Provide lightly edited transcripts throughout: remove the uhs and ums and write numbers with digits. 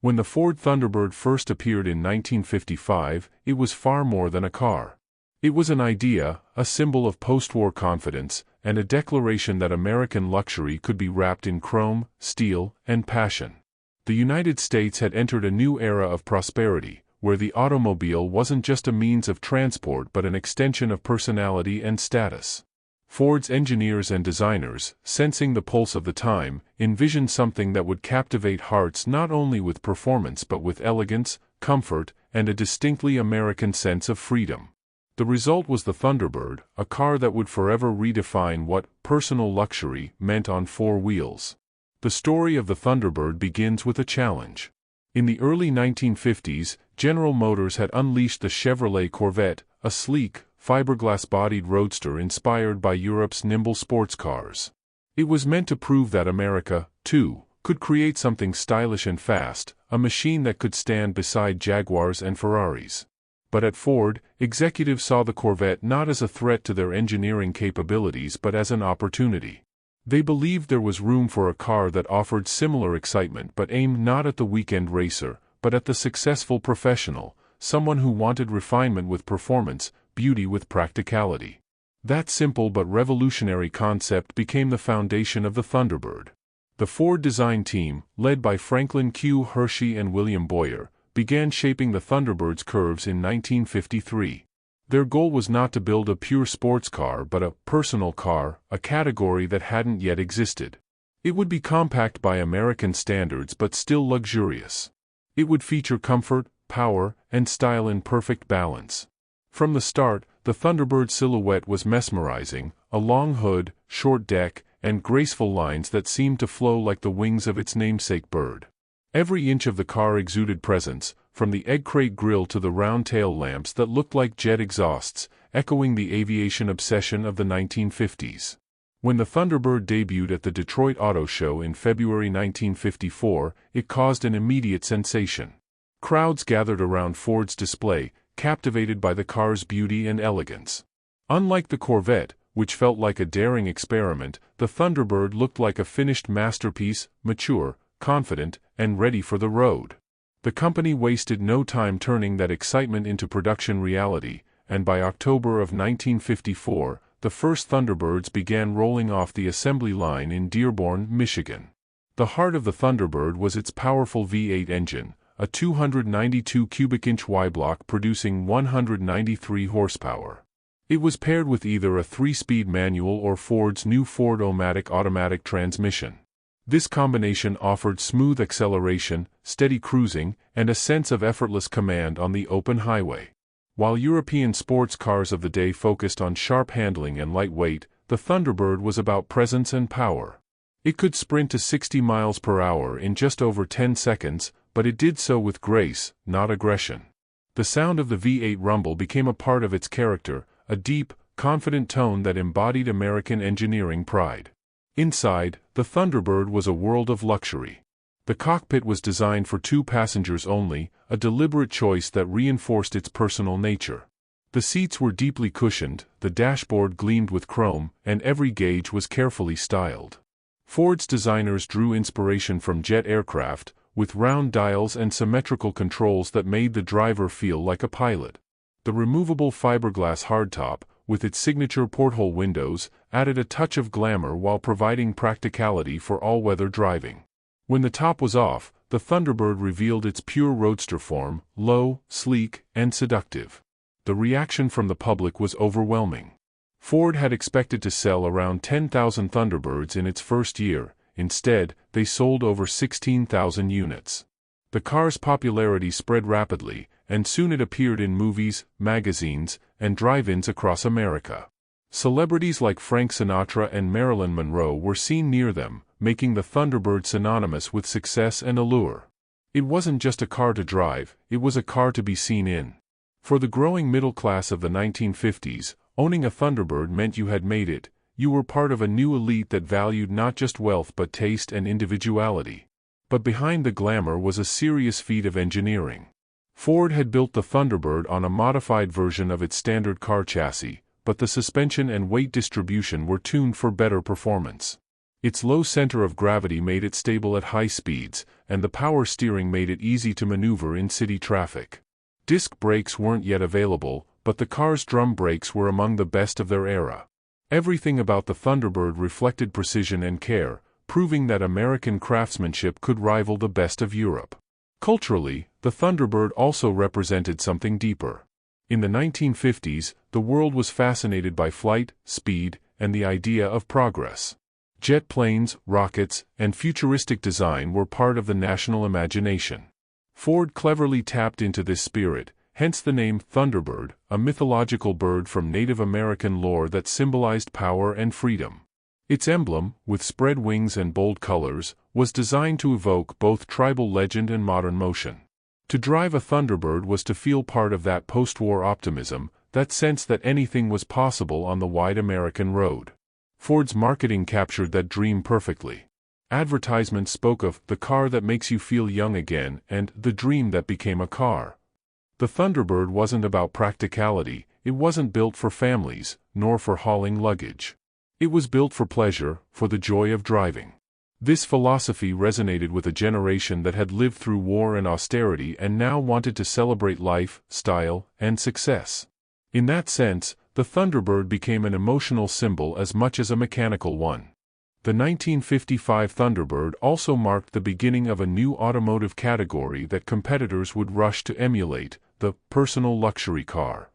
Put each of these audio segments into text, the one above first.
When the Ford Thunderbird first appeared in 1955, it was far more than a car. It was an idea, a symbol of post-war confidence, and a declaration that American luxury could be wrapped in chrome, steel, and passion. The United States had entered a new era of prosperity, where the automobile wasn't just a means of transport but an extension of personality and status. Ford's engineers and designers, sensing the pulse of the time, envisioned something that would captivate hearts not only with performance but with elegance, comfort, and a distinctly American sense of freedom. The result was the Thunderbird, a car that would forever redefine what personal luxury meant on four wheels. The story of the Thunderbird begins with a challenge. In the early 1950s, General Motors had unleashed the Chevrolet Corvette, a sleek, fiberglass-bodied roadster inspired by Europe's nimble sports cars. It was meant to prove that America, too, could create something stylish and fast, a machine that could stand beside Jaguars and Ferraris. But at Ford, executives saw the Corvette not as a threat to their engineering capabilities but as an opportunity. They believed there was room for a car that offered similar excitement but aimed not at the weekend racer, but at the successful professional, someone who wanted refinement with performance, beauty with practicality. That simple but revolutionary concept became the foundation of the Thunderbird. The Ford design team, led by Franklin Q. Hershey and William Boyer, began shaping the Thunderbird's curves in 1953. Their goal was not to build a pure sports car but a personal car, a category that hadn't yet existed. It would be compact by American standards but still luxurious. It would feature comfort, power, and style in perfect balance. From the start, the Thunderbird silhouette was mesmerizing, a long hood, short deck, and graceful lines that seemed to flow like the wings of its namesake bird. Every inch of the car exuded presence, from the egg crate grille to the round tail lamps that looked like jet exhausts, echoing the aviation obsession of the 1950s. When the Thunderbird debuted at the Detroit Auto Show in February 1954, it caused an immediate sensation. Crowds gathered around Ford's display, captivated by the car's beauty and elegance. Unlike the Corvette, which felt like a daring experiment, the Thunderbird looked like a finished masterpiece, mature, confident, and ready for the road. The company wasted no time turning that excitement into production reality, and by October of 1954, the first Thunderbirds began rolling off the assembly line in Dearborn, Michigan. The heart of the Thunderbird was its powerful V8 engine, a 292 cubic inch Y-block producing 193 horsepower. It was paired with either a 3-speed manual or Ford's new Ford-O-Matic automatic transmission. This combination offered smooth acceleration, steady cruising, and a sense of effortless command on the open highway. While European sports cars of the day focused on sharp handling and light weight, the Thunderbird was about presence and power. It could sprint to 60 miles per hour in just over 10 seconds, but it did so with grace, not aggression. The sound of the V8 rumble became a part of its character, a deep, confident tone that embodied American engineering pride. Inside, the Thunderbird was a world of luxury. The cockpit was designed for 2 passengers only, a deliberate choice that reinforced its personal nature. The seats were deeply cushioned, the dashboard gleamed with chrome, and every gauge was carefully styled. Ford's designers drew inspiration from jet aircraft, with round dials and symmetrical controls that made the driver feel like a pilot. The removable fiberglass hardtop, with its signature porthole windows, added a touch of glamour while providing practicality for all-weather driving. When the top was off, the Thunderbird revealed its pure roadster form, low, sleek, and seductive. The reaction from the public was overwhelming. Ford had expected to sell around 10,000 Thunderbirds in its first year. Instead, they sold over 16,000 units. The car's popularity spread rapidly, and soon it appeared in movies, magazines, and drive-ins across America. Celebrities like Frank Sinatra and Marilyn Monroe were seen near them, making the Thunderbird synonymous with success and allure. It wasn't just a car to drive, it was a car to be seen in. For the growing middle class of the 1950s, owning a Thunderbird meant you had made it. You were part of a new elite that valued not just wealth but taste and individuality. But behind the glamour was a serious feat of engineering. Ford had built the Thunderbird on a modified version of its standard car chassis, but the suspension and weight distribution were tuned for better performance. Its low center of gravity made it stable at high speeds, and the power steering made it easy to maneuver in city traffic. Disc brakes weren't yet available, but the car's drum brakes were among the best of their era. Everything about the Thunderbird reflected precision and care, proving that American craftsmanship could rival the best of Europe. Culturally, the Thunderbird also represented something deeper. In the 1950s, the world was fascinated by flight, speed, and the idea of progress. Jet planes, rockets, and futuristic design were part of the national imagination. Ford cleverly tapped into this spirit, hence the name Thunderbird, a mythological bird from Native American lore that symbolized power and freedom. Its emblem, with spread wings and bold colors, was designed to evoke both tribal legend and modern motion. To drive a Thunderbird was to feel part of that post-war optimism, that sense that anything was possible on the wide American road. Ford's marketing captured that dream perfectly. Advertisements spoke of the car that makes you feel young again and the dream that became a car. The Thunderbird wasn't about practicality, it wasn't built for families, nor for hauling luggage. It was built for pleasure, for the joy of driving. This philosophy resonated with a generation that had lived through war and austerity and now wanted to celebrate life, style, and success. In that sense, the Thunderbird became an emotional symbol as much as a mechanical one. The 1955 Thunderbird also marked the beginning of a new automotive category that competitors would rush to emulate, the personal luxury car.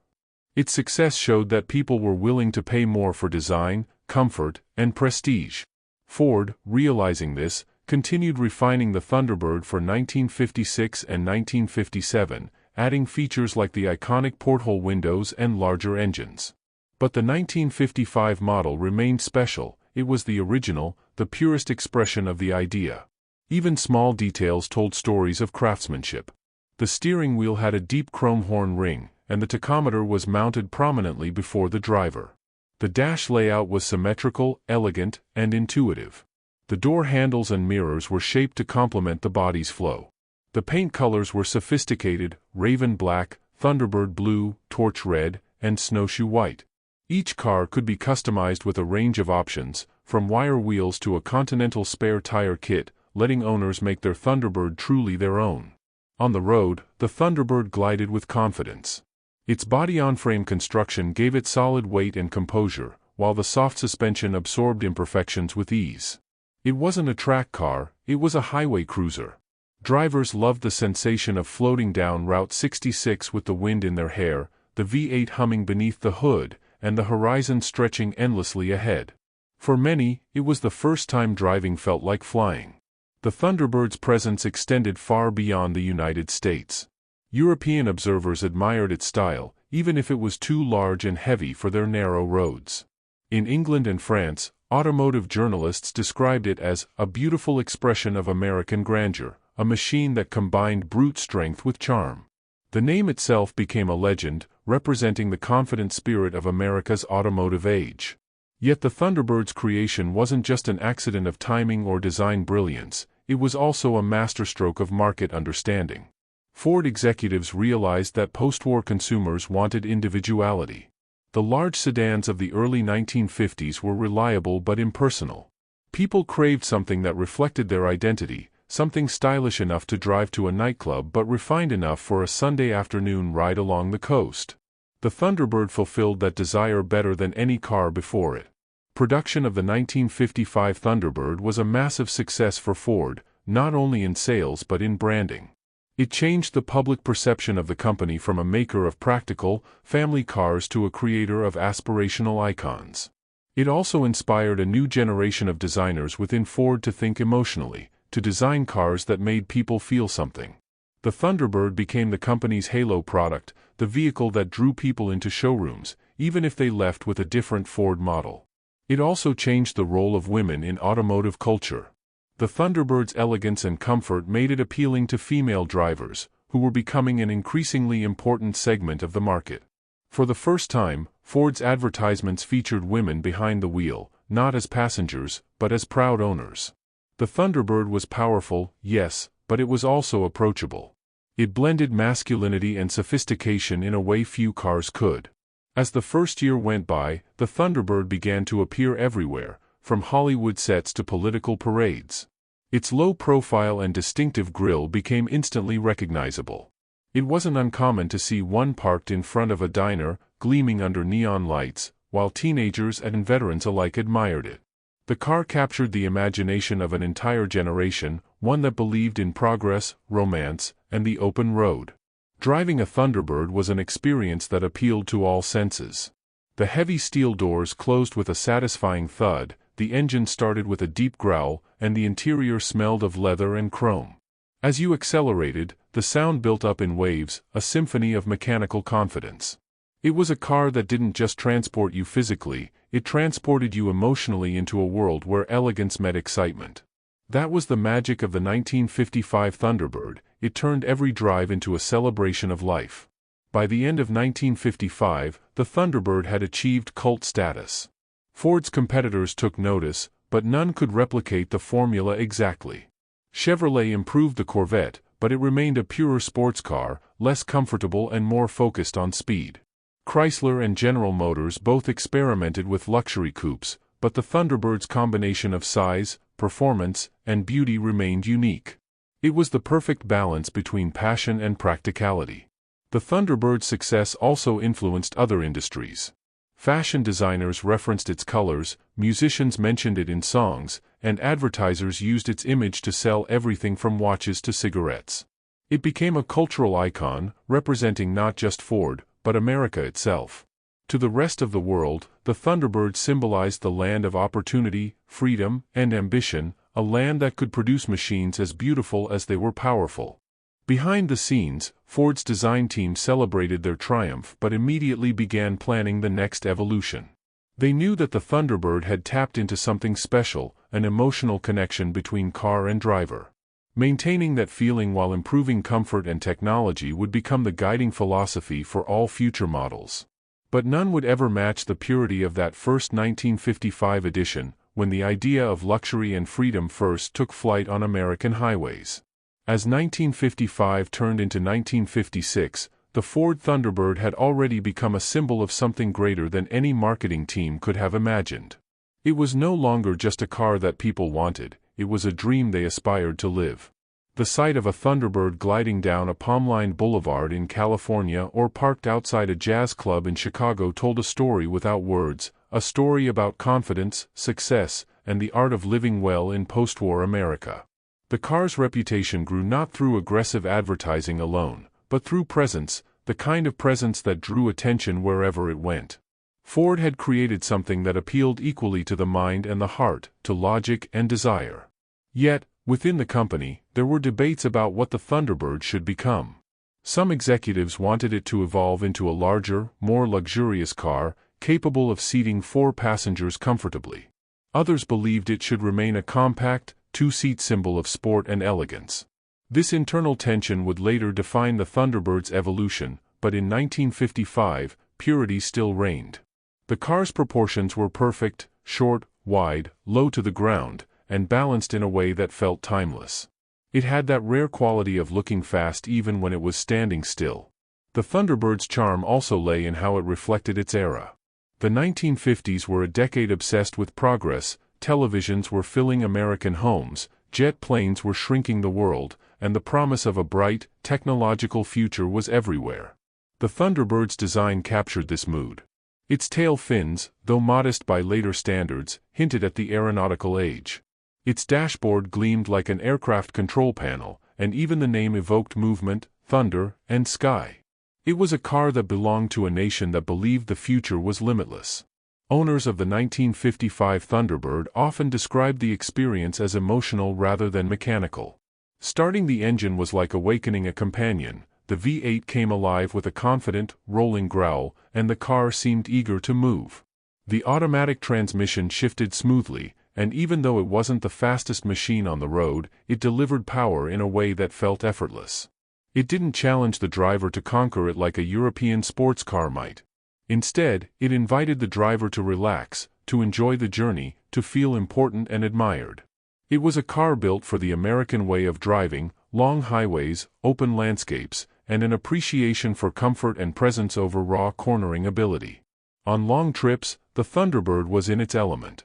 Its success showed that people were willing to pay more for design, comfort, and prestige. Ford, realizing this, continued refining the Thunderbird for 1956 and 1957, adding features like the iconic porthole windows and larger engines. But the 1955 model remained special. It was the original, the purest expression of the idea. Even small details told stories of craftsmanship. The steering wheel had a deep chrome horn ring, and the tachometer was mounted prominently before the driver. The dash layout was symmetrical, elegant, and intuitive. The door handles and mirrors were shaped to complement the body's flow. The paint colors were sophisticated: Raven Black, Thunderbird Blue, Torch Red, and Snowshoe White. Each car could be customized with a range of options, from wire wheels to a Continental spare tire kit, letting owners make their Thunderbird truly their own. On the road, the Thunderbird glided with confidence. Its body-on-frame construction gave it solid weight and composure, while the soft suspension absorbed imperfections with ease. It wasn't a track car, it was a highway cruiser. Drivers loved the sensation of floating down Route 66 with the wind in their hair, the V8 humming beneath the hood, and the horizon stretching endlessly ahead. For many, it was the first time driving felt like flying. The Thunderbird's presence extended far beyond the United States. European observers admired its style, even if it was too large and heavy for their narrow roads. In England and France, automotive journalists described it as a beautiful expression of American grandeur, a machine that combined brute strength with charm. The name itself became a legend, representing the confident spirit of America's automotive age. Yet the Thunderbird's creation wasn't just an accident of timing or design brilliance, it was also a masterstroke of market understanding. Ford executives realized that post-war consumers wanted individuality. The large sedans of the early 1950s were reliable but impersonal. People craved something that reflected their identity, something stylish enough to drive to a nightclub but refined enough for a Sunday afternoon ride along the coast. The Thunderbird fulfilled that desire better than any car before it. Production of the 1955 Thunderbird was a massive success for Ford, not only in sales but in branding. It changed the public perception of the company from a maker of practical, family cars to a creator of aspirational icons. It also inspired a new generation of designers within Ford to think emotionally, to design cars that made people feel something. The Thunderbird became the company's halo product, the vehicle that drew people into showrooms, even if they left with a different Ford model. It also changed the role of women in automotive culture. The Thunderbird's elegance and comfort made it appealing to female drivers, who were becoming an increasingly important segment of the market. For the first time, Ford's advertisements featured women behind the wheel, not as passengers, but as proud owners. The Thunderbird was powerful, yes, but it was also approachable. It blended masculinity and sophistication in a way few cars could. As the first year went by, the Thunderbird began to appear everywhere, from Hollywood sets to political parades. Its low profile and distinctive grille became instantly recognizable. It wasn't uncommon to see one parked in front of a diner, gleaming under neon lights, while teenagers and veterans alike admired it. The car captured the imagination of an entire generation, one that believed in progress, romance, and the open road. Driving a Thunderbird was an experience that appealed to all senses. The heavy steel doors closed with a satisfying thud, the engine started with a deep growl, and the interior smelled of leather and chrome. As you accelerated, the sound built up in waves, a symphony of mechanical confidence. It was a car that didn't just transport you physically, it transported you emotionally into a world where elegance met excitement. That was the magic of the 1955 Thunderbird, it turned every drive into a celebration of life. By the end of 1955, the Thunderbird had achieved cult status. Ford's competitors took notice, but none could replicate the formula exactly. Chevrolet improved the Corvette, but it remained a purer sports car, less comfortable and more focused on speed. Chrysler and General Motors both experimented with luxury coupes, but the Thunderbird's combination of size, performance, and beauty remained unique. It was the perfect balance between passion and practicality. The Thunderbird's success also influenced other industries. Fashion designers referenced its colors, musicians mentioned it in songs, and advertisers used its image to sell everything from watches to cigarettes. It became a cultural icon, representing not just Ford, but America itself. To the rest of the world, the Thunderbird symbolized the land of opportunity, freedom, and ambition, a land that could produce machines as beautiful as they were powerful. Behind the scenes, Ford's design team celebrated their triumph but immediately began planning the next evolution. They knew that the Thunderbird had tapped into something special, an emotional connection between car and driver. Maintaining that feeling while improving comfort and technology would become the guiding philosophy for all future models. But none would ever match the purity of that first 1955 edition, when the idea of luxury and freedom first took flight on American highways. As 1955 turned into 1956, the Ford Thunderbird had already become a symbol of something greater than any marketing team could have imagined. It was no longer just a car that people wanted, it was a dream they aspired to live. The sight of a Thunderbird gliding down a palm-lined boulevard in California or parked outside a jazz club in Chicago told a story without words, a story about confidence, success, and the art of living well in post-war America. The car's reputation grew not through aggressive advertising alone, but through presence, the kind of presence that drew attention wherever it went. Ford had created something that appealed equally to the mind and the heart, to logic and desire. Yet, within the company, there were debates about what the Thunderbird should become. Some executives wanted it to evolve into a larger, more luxurious car, capable of seating 4 passengers comfortably. Others believed it should remain a compact, 2-seat symbol of sport and elegance. This internal tension would later define the Thunderbird's evolution, but in 1955, purity still reigned. The car's proportions were perfect, short, wide, low to the ground, and balanced in a way that felt timeless. It had that rare quality of looking fast even when it was standing still. The Thunderbird's charm also lay in how it reflected its era. The 1950s were a decade obsessed with progress, televisions were filling American homes, jet planes were shrinking the world, and the promise of a bright, technological future was everywhere. The Thunderbird's design captured this mood. Its tail fins, though modest by later standards, hinted at the aeronautical age. Its dashboard gleamed like an aircraft control panel, and even the name evoked movement, thunder, and sky. It was a car that belonged to a nation that believed the future was limitless. Owners of the 1955 Thunderbird often described the experience as emotional rather than mechanical. Starting the engine was like awakening a companion. The V8 came alive with a confident, rolling growl, and the car seemed eager to move. The automatic transmission shifted smoothly, and even though it wasn't the fastest machine on the road, it delivered power in a way that felt effortless. It didn't challenge the driver to conquer it like a European sports car might. Instead, it invited the driver to relax, to enjoy the journey, to feel important and admired. It was a car built for the American way of driving, long highways, open landscapes, and an appreciation for comfort and presence over raw cornering ability. On long trips, the Thunderbird was in its element.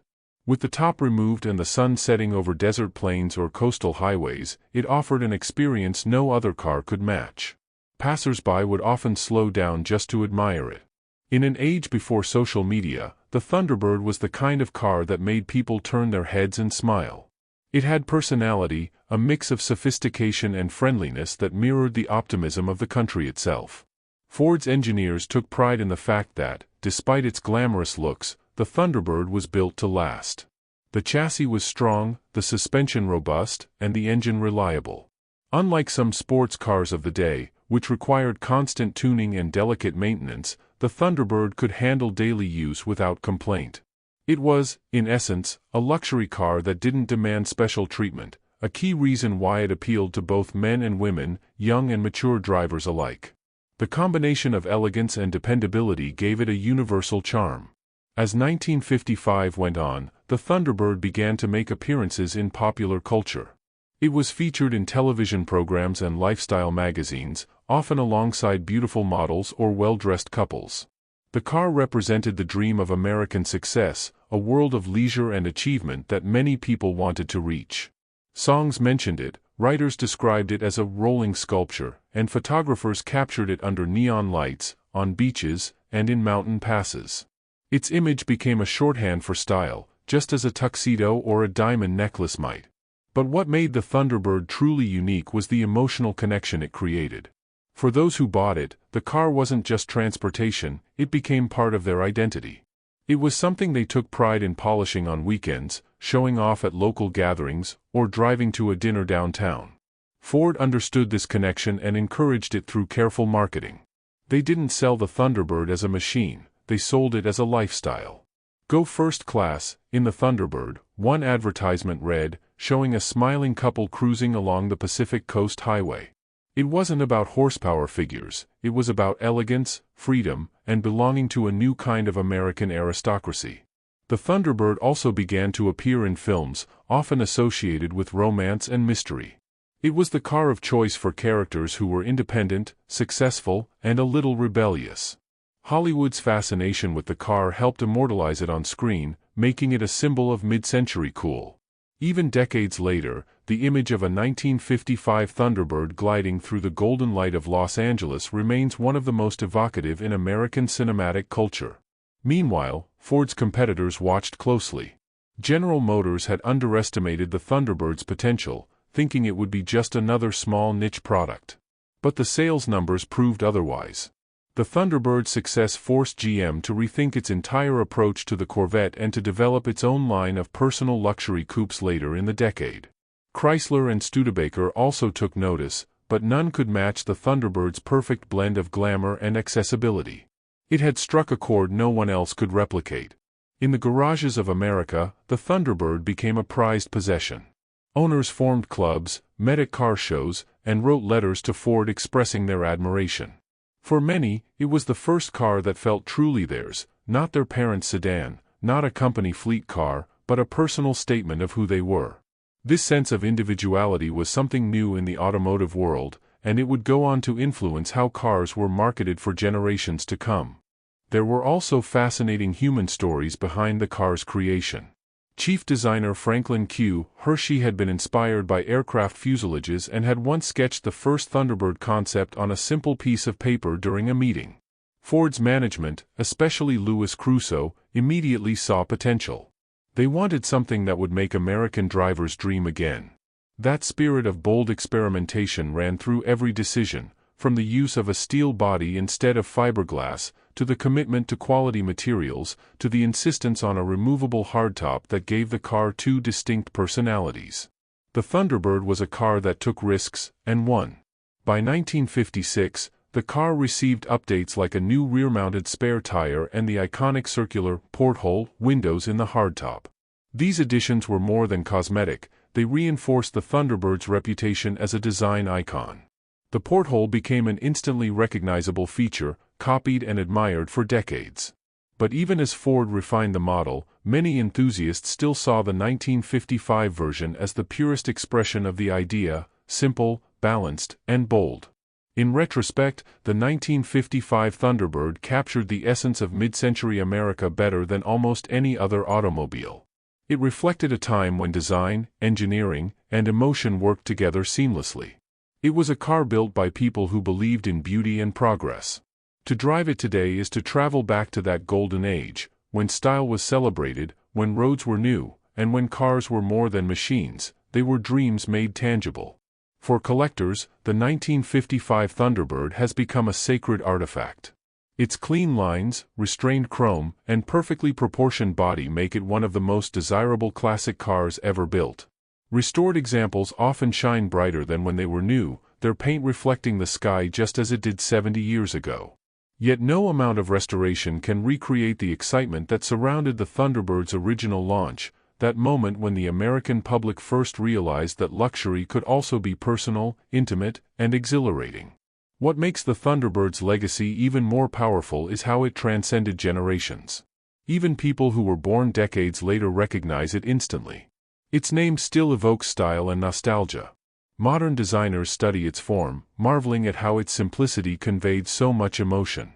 With the top removed and the sun setting over desert plains or coastal highways, it offered an experience no other car could match. Passers-by would often slow down just to admire it. In an age before social media, the Thunderbird was the kind of car that made people turn their heads and smile. It had personality, a mix of sophistication and friendliness that mirrored the optimism of the country itself. Ford's engineers took pride in the fact that, despite its glamorous looks, the Thunderbird was built to last. The chassis was strong, the suspension robust, and the engine reliable. Unlike some sports cars of the day, which required constant tuning and delicate maintenance, the Thunderbird could handle daily use without complaint. It was, in essence, a luxury car that didn't demand special treatment, a key reason why it appealed to both men and women, young and mature drivers alike. The combination of elegance and dependability gave it a universal charm. As 1955 went on, the Thunderbird began to make appearances in popular culture. It was featured in television programs and lifestyle magazines, often alongside beautiful models or well-dressed couples. The car represented the dream of American success, a world of leisure and achievement that many people wanted to reach. Songs mentioned it, writers described it as a rolling sculpture, and photographers captured it under neon lights, on beaches, and in mountain passes. Its image became a shorthand for style, just as a tuxedo or a diamond necklace might. But what made the Thunderbird truly unique was the emotional connection it created. For those who bought it, the car wasn't just transportation, it became part of their identity. It was something they took pride in polishing on weekends, showing off at local gatherings, or driving to a dinner downtown. Ford understood this connection and encouraged it through careful marketing. They didn't sell the Thunderbird as a machine, they sold it as a lifestyle. Go first class, in the Thunderbird, one advertisement read, showing a smiling couple cruising along the Pacific Coast Highway. It wasn't about horsepower figures, it was about elegance, freedom, and belonging to a new kind of American aristocracy. The Thunderbird also began to appear in films, often associated with romance and mystery. It was the car of choice for characters who were independent, successful, and a little rebellious. Hollywood's fascination with the car helped immortalize it on screen, making it a symbol of mid-century cool. Even decades later, the image of a 1955 Thunderbird gliding through the golden light of Los Angeles remains one of the most evocative in American cinematic culture. Meanwhile, Ford's competitors watched closely. General Motors had underestimated the Thunderbird's potential, thinking it would be just another small niche product. But the sales numbers proved otherwise. The Thunderbird's success forced GM to rethink its entire approach to the Corvette and to develop its own line of personal luxury coupes later in the decade. Chrysler and Studebaker also took notice, but none could match the Thunderbird's perfect blend of glamour and accessibility. It had struck a chord no one else could replicate. In the garages of America, the Thunderbird became a prized possession. Owners formed clubs, met at car shows, and wrote letters to Ford expressing their admiration. For many, it was the first car that felt truly theirs, not their parents' sedan, not a company fleet car, but a personal statement of who they were. This sense of individuality was something new in the automotive world, and it would go on to influence how cars were marketed for generations to come. There were also fascinating human stories behind the car's creation. Chief designer Franklin Q. Hershey had been inspired by aircraft fuselages and had once sketched the first Thunderbird concept on a simple piece of paper during a meeting. Ford's management, especially Louis Crusoe, immediately saw potential. They wanted something that would make American drivers dream again. That spirit of bold experimentation ran through every decision, from the use of a steel body instead of fiberglass, to the commitment to quality materials, to the insistence on a removable hardtop that gave the car two distinct personalities. The Thunderbird was a car that took risks, and won. By 1956, the car received updates like a new rear-mounted spare tire and the iconic circular, porthole, windows in the hardtop. These additions were more than cosmetic, they reinforced the Thunderbird's reputation as a design icon. The porthole became an instantly recognizable feature, copied and admired for decades. But even as Ford refined the model, many enthusiasts still saw the 1955 version as the purest expression of the idea, simple, balanced, and bold. In retrospect, the 1955 Thunderbird captured the essence of mid-century America better than almost any other automobile. It reflected a time when design, engineering, and emotion worked together seamlessly. It was a car built by people who believed in beauty and progress. To drive it today is to travel back to that golden age, when style was celebrated, when roads were new, and when cars were more than machines, they were dreams made tangible. For collectors, the 1955 Thunderbird has become a sacred artifact. Its clean lines, restrained chrome, and perfectly proportioned body make it one of the most desirable classic cars ever built. Restored examples often shine brighter than when they were new, their paint reflecting the sky just as it did 70 years ago. Yet no amount of restoration can recreate the excitement that surrounded the Thunderbird's original launch, that moment when the American public first realized that luxury could also be personal, intimate, and exhilarating. What makes the Thunderbird's legacy even more powerful is how it transcended generations. Even people who were born decades later recognize it instantly. Its name still evokes style and nostalgia. Modern designers study its form, marveling at how its simplicity conveyed so much emotion.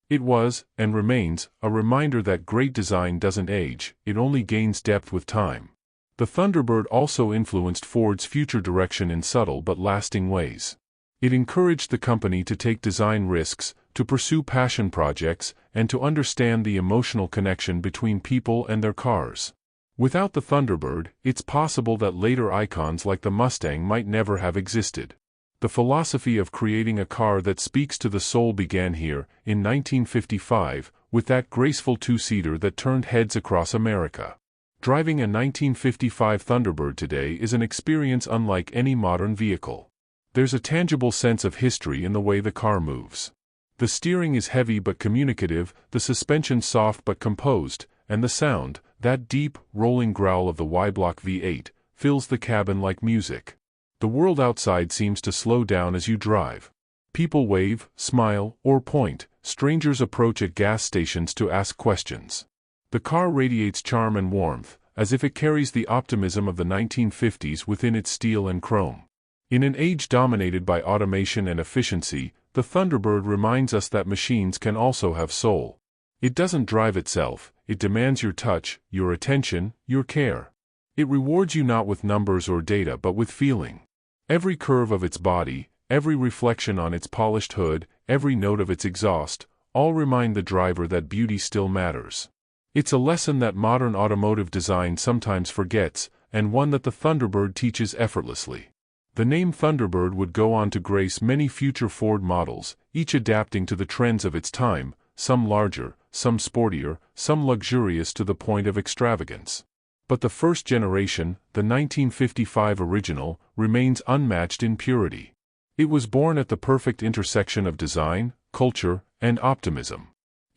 It was, and remains, a reminder that great design doesn't age, it only gains depth with time. The Thunderbird also influenced Ford's future direction in subtle but lasting ways. It encouraged the company to take design risks, to pursue passion projects, and to understand the emotional connection between people and their cars. Without the Thunderbird, it's possible that later icons like the Mustang might never have existed. The philosophy of creating a car that speaks to the soul began here, in 1955, with that graceful two-seater that turned heads across America. Driving a 1955 Thunderbird today is an experience unlike any modern vehicle. There's a tangible sense of history in the way the car moves. The steering is heavy but communicative, the suspension soft but composed, and the sound, that deep, rolling growl of the Y-block V8, fills the cabin like music. The world outside seems to slow down as you drive. People wave, smile, or point, strangers approach at gas stations to ask questions. The car radiates charm and warmth, as if it carries the optimism of the 1950s within its steel and chrome. In an age dominated by automation and efficiency, the Thunderbird reminds us that machines can also have soul. It doesn't drive itself, it demands your touch, your attention, your care. It rewards you not with numbers or data but with feeling. Every curve of its body, every reflection on its polished hood, every note of its exhaust, all remind the driver that beauty still matters. It's a lesson that modern automotive design sometimes forgets, and one that the Thunderbird teaches effortlessly. The name Thunderbird would go on to grace many future Ford models, each adapting to the trends of its time, some larger, some sportier, some luxurious to the point of extravagance. But the first generation, the 1955 original, remains unmatched in purity. It was born at the perfect intersection of design, culture, and optimism.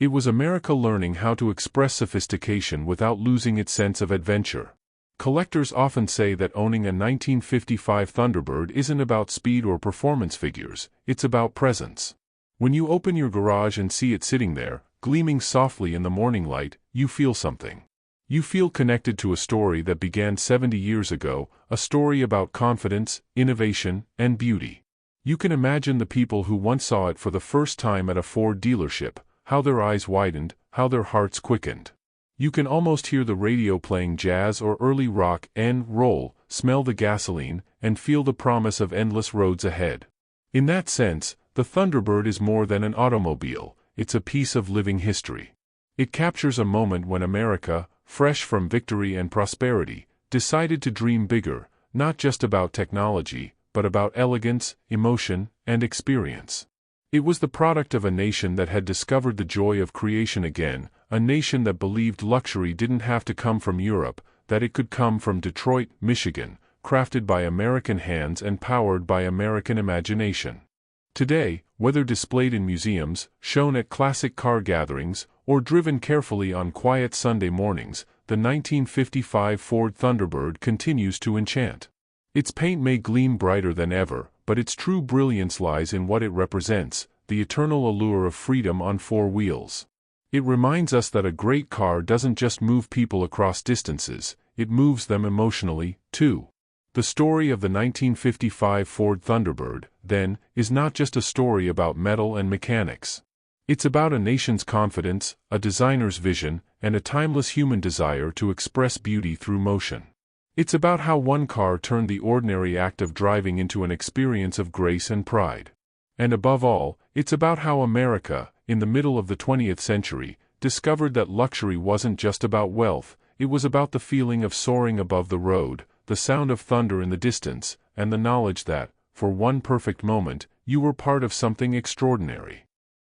It was America learning how to express sophistication without losing its sense of adventure. Collectors often say that owning a 1955 Thunderbird isn't about speed or performance figures, it's about presence. When you open your garage and see it sitting there, gleaming softly in the morning light, you feel something. You feel connected to a story that began 70 years ago, a story about confidence, innovation, and beauty. You can imagine the people who once saw it for the first time at a Ford dealership, how their eyes widened, how their hearts quickened. You can almost hear the radio playing jazz or early rock and roll, smell the gasoline, and feel the promise of endless roads ahead. In that sense, the Thunderbird is more than an automobile, it's a piece of living history. It captures a moment when America, fresh from victory and prosperity, decided to dream bigger, not just about technology, but about elegance, emotion, and experience. It was the product of a nation that had discovered the joy of creation again, a nation that believed luxury didn't have to come from Europe, that it could come from Detroit, Michigan, crafted by American hands and powered by American imagination. Today, whether displayed in museums, shown at classic car gatherings, or driven carefully on quiet Sunday mornings, the 1955 Ford Thunderbird continues to enchant. Its paint may gleam brighter than ever, but its true brilliance lies in what it represents, the eternal allure of freedom on four wheels. It reminds us that a great car doesn't just move people across distances, it moves them emotionally, too. The story of the 1955 Ford Thunderbird, then, is not just a story about metal and mechanics. It's about a nation's confidence, a designer's vision, and a timeless human desire to express beauty through motion. It's about how one car turned the ordinary act of driving into an experience of grace and pride. And above all, it's about how America, in the middle of the 20th century, discovered that luxury wasn't just about wealth, it was about the feeling of soaring above the road, the sound of thunder in the distance, and the knowledge that, for one perfect moment, you were part of something extraordinary.